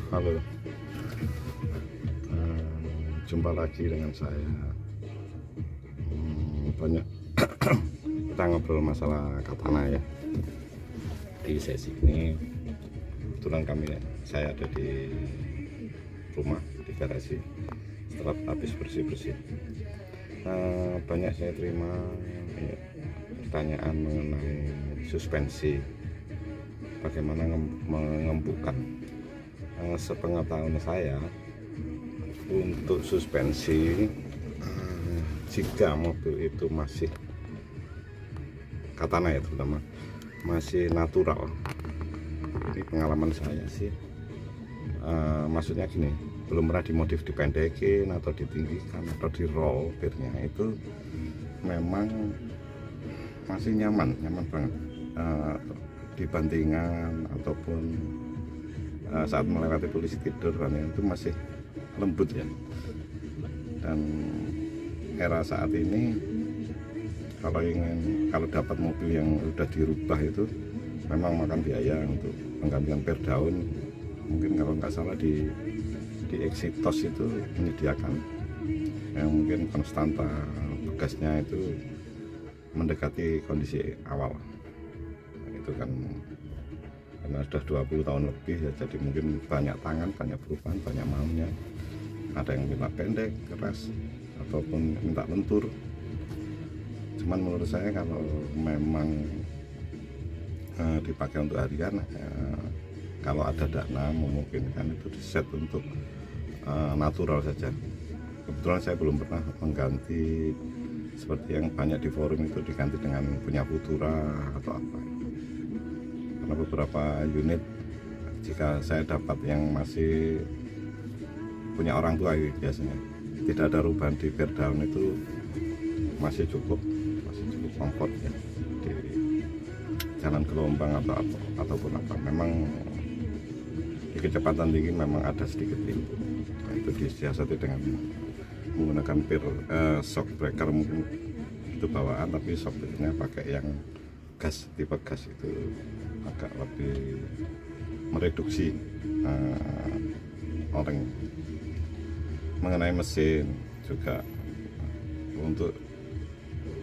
Halo, jumpa lagi dengan saya. Banyak kita ngobrol masalah katana ya. Di sesi ini kebetulan saya ada di rumah di garasi setelah habis bersih-bersih. Banyak saya terima pertanyaan mengenai suspensi, bagaimana mengempukkan. Sepengetahuan saya, untuk suspensi, jika mobil itu masih katana ya, terutama masih natural, ini pengalaman saya sih, maksudnya gini, belum pernah dimodif, dipendekin atau ditinggikan atau di roll pirnya, itu memang masih nyaman banget, dibandingkan ataupun saat melewati polisi tidur kan, itu masih lembut ya. Dan era saat ini kalau dapat mobil yang udah dirubah itu memang makan biaya untuk penggantian per daun. Mungkin kalau nggak salah di Exitos itu menyediakan yang mungkin konstanta bekasnya itu mendekati kondisi awal. Itu kan karena sudah 20 tahun lebih ya, jadi mungkin banyak tangan, banyak perubahan, banyak maunya. Ada yang minta pendek, keras, ataupun minta lentur. Cuman menurut saya kalau memang dipakai untuk harian, kalau ada dana memungkinkan itu diset untuk natural saja. Kebetulan saya belum pernah mengganti seperti yang banyak di forum itu, diganti dengan punya Futura atau apa. Karena beberapa unit jika saya dapat yang masih punya orang tua biasanya tidak ada perubahan di per daun, itu masih cukup komfort ya di jalan gelombang ataupun apa. Memang di kecepatan tinggi memang ada sedikit input, nah, itu disiasati dengan menggunakan shock breaker, mungkin itu bawaan, tapi shock breakernya pakai yang gas, tipe gas, itu agak lebih mereduksi orang. Mengenai mesin juga untuk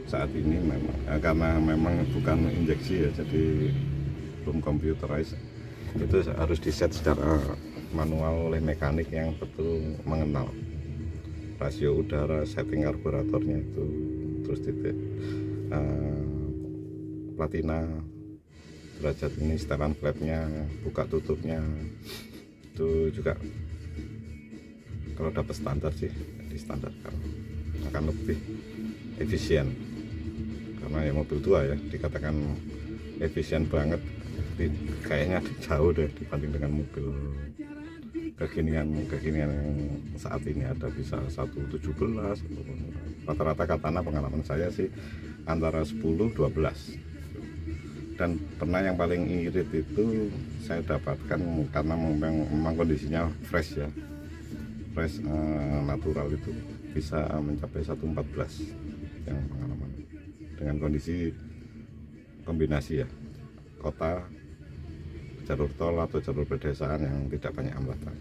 saat ini memang karena memang bukan injeksi ya, jadi belum computerized, itu harus diset secara manual oleh mekanik yang betul mengenal rasio udara, setting karburatornya itu, terus titik platina, derajat ini, setelan flapnya, buka tutupnya, itu juga kalau dapat standar sih distandarkan akan lebih efisien. Karena ya mobil tua ya, dikatakan efisien banget, kayaknya jauh deh dibanding dengan mobil kekinian yang saat ini ada bisa 117. Rata-rata katana pengalaman saya sih antara 10-12. Dan pernah yang paling irit itu saya dapatkan karena memang kondisinya fresh ya, fresh natural, itu bisa mencapai 114 yang pengalaman, dengan kondisi kombinasi ya, kota, jalur tol atau jalur pedesaan yang tidak banyak hambatan.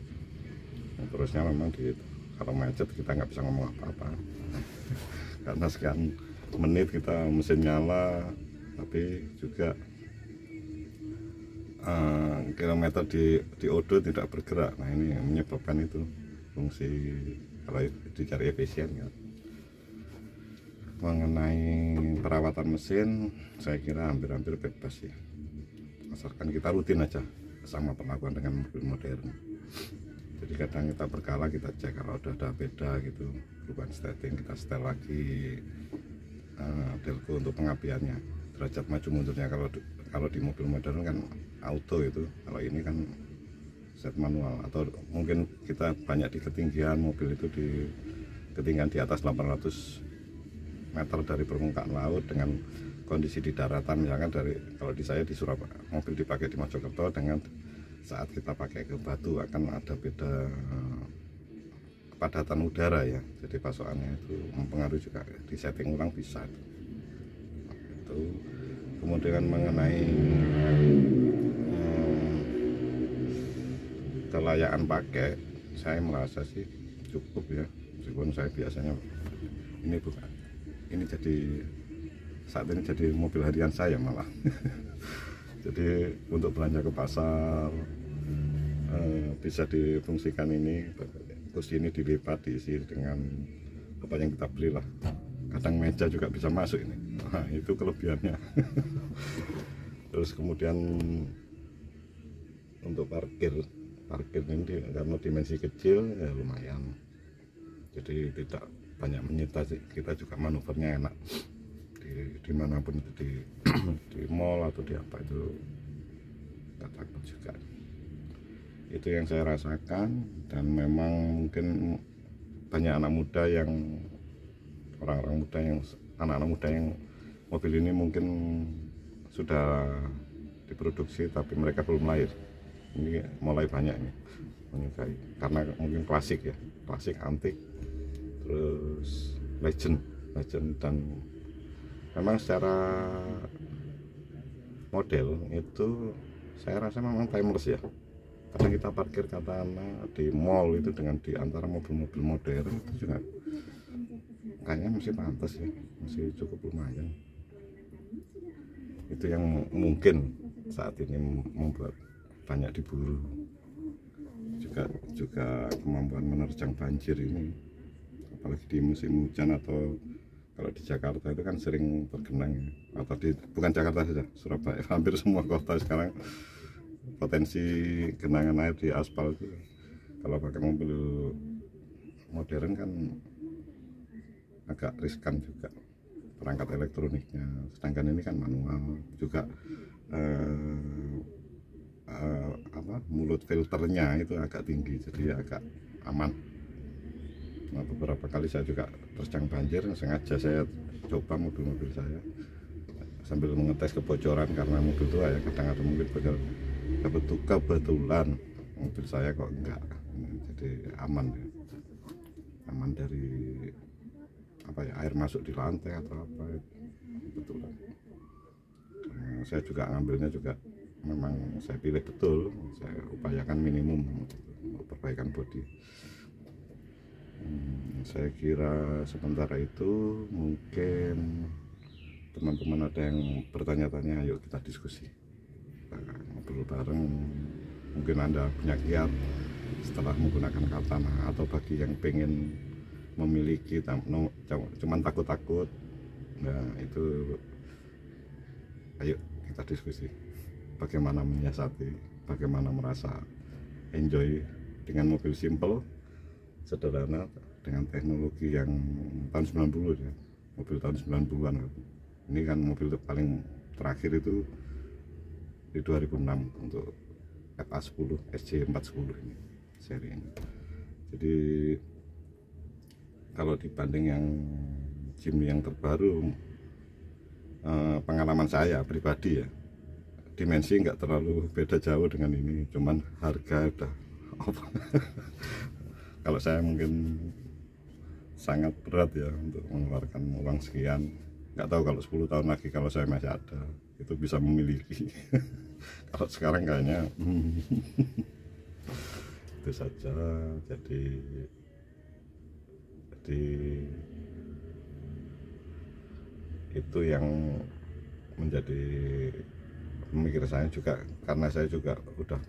Terusnya memang kalau macet kita nggak bisa ngomong apa-apa karena sekian menit kita mesin nyala, tapi juga kilometer di odo tidak bergerak. Nah, ini yang menyebabkan itu fungsi kalau dicari efisien ya. Mengenai perawatan mesin, saya kira hampir bebas ya, asalkan kita rutin aja sama perlakuan dengan mobil modern. Jadi kadang kita berkala kita cek, kalau udah ada beda gitu perubahan setting, kita setel lagi delco untuk pengapiannya, derajat maju mundurnya. Kalau di mobil modern kan auto itu, kalau ini kan set manual, atau mungkin kita banyak di ketinggian, mobil itu di ketinggian di atas 800 meter dari permukaan laut, dengan kondisi di daratan, misalkan kalau di saya di Surabaya, mobil dipakai di Mojokerto dengan saat kita pakai ke Batu akan ada beda kepadatan udara ya, jadi pasokannya itu mempengaruhi juga, di setting ulang bisa itu. Kemudian mengenai kelayakan pakai saya merasa sih cukup ya, meskipun saya biasanya ini bukan, ini jadi saat ini jadi mobil harian saya malah. Jadi untuk belanja ke pasar bisa difungsikan ini, terus ini dilipat diisi dengan apa yang kita beli lah. Kadang meja juga bisa masuk ini, nah, itu kelebihannya. Terus kemudian untuk parkir ini karena dimensi kecil ya lumayan, jadi tidak banyak menyita sih. Kita juga manuvernya enak dimanapun itu, di mall atau di apa itu tak takut juga. Itu yang saya rasakan, dan memang mungkin banyak anak muda yang anak-anak muda yang mobil ini mungkin sudah diproduksi tapi mereka belum lahir. Ini mulai banyak nih menyukai, karena mungkin klasik ya, klasik antik, terus legend, dan memang secara model itu saya rasa memang timeless ya. Kadang kita parkir katakanlah di mall itu dengan di antara mobil-mobil modern itu juga kayaknya masih pantas ya, masih cukup lumayan. Itu yang mungkin saat ini membuat banyak diburu. Juga kemampuan menerjang banjir ini, apalagi di musim hujan, atau kalau di Jakarta itu kan sering tergenang ya. Atau bukan Jakarta saja, Surabaya, hampir semua kota sekarang potensi genangan air di aspal itu. Kalau pakai mobil modern kan agak riskan juga perangkat elektroniknya, sedangkan ini kan manual juga. Mulut filternya itu agak tinggi, jadi agak aman. Nah, beberapa kali saya juga terjang banjir, sengaja saya coba mobil-mobil saya sambil mengetes kebocoran, karena mobil tua ya, kadang ada mungkin bocor. Kebetulan mobil saya kok enggak, jadi aman ya. Aman dari apa ya, air masuk di lantai atau apa, kebetulan. Saya juga ngambilnya juga memang saya pilih betul, saya upayakan minimum untuk perbaikan bodi. Saya kira sementara itu mungkin teman-teman ada yang bertanya-tanya, ayo kita diskusi, kita ngobrol bareng. Mungkin Anda punya kiat setelah menggunakan Katana, atau bagi yang pengen memiliki cuman takut-takut, nah itu ayo kita diskusi bagaimana menyiasati, bagaimana merasa enjoy dengan mobil simple, sederhana, dengan teknologi yang tahun 90 ya, mobil tahun 90-an. Ini kan mobil paling terakhir itu di 2006 untuk FA10 SC410 ini, seri ini. Jadi kalau dibanding yang Jimny yang terbaru, pengalaman saya pribadi ya, dimensi nggak terlalu beda jauh dengan ini, cuman harga udah kalau saya mungkin sangat berat ya untuk mengeluarkan uang sekian. Nggak tahu kalau 10 tahun lagi kalau saya masih ada, itu bisa memiliki. Kalau sekarang kayaknya itu saja. Jadi itu yang menjadi pemikir saya juga, karena saya juga udah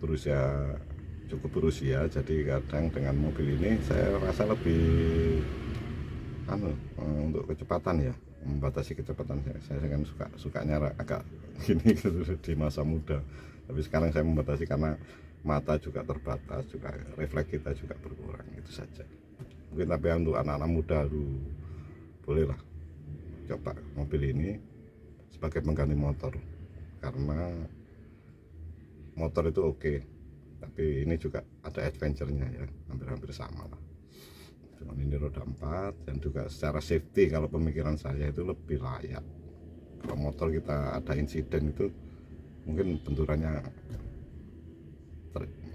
cukup berusia, jadi kadang dengan mobil ini saya rasa lebih untuk kecepatan ya, membatasi kecepatan. Saya kan sukanya agak gini gitu di masa muda, tapi sekarang saya membatasi karena mata juga terbatas, juga refleks kita juga berkurang. Itu saja mungkin. Tapi untuk anak-anak muda bolehlah coba mobil ini sebagai pengganti motor, karena motor itu oke, tapi ini juga ada adventure-nya ya, hampir-hampir sama lah. Cuman ini roda 4, dan juga secara safety kalau pemikiran saya itu lebih layak. Kalau motor kita ada insiden itu mungkin benturannya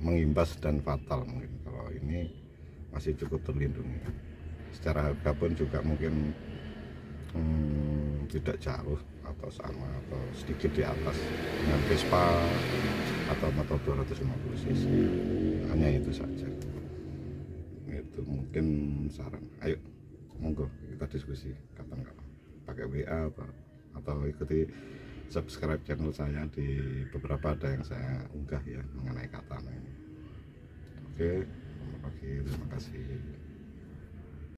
mengimbas dan fatal mungkin. Kalau ini masih cukup terlindungi. Secara harga pun juga mungkin tidak jauh atau sama atau sedikit di atas dengan Vespa atau motor 250 cc, hanya itu. saja. Itu mungkin saran. Ayo monggo kita diskusi kapan-kapan pakai WA atau ikuti subscribe channel saya. Di beberapa ada yang saya unggah ya mengenai katana ini. Oke, terima kasih.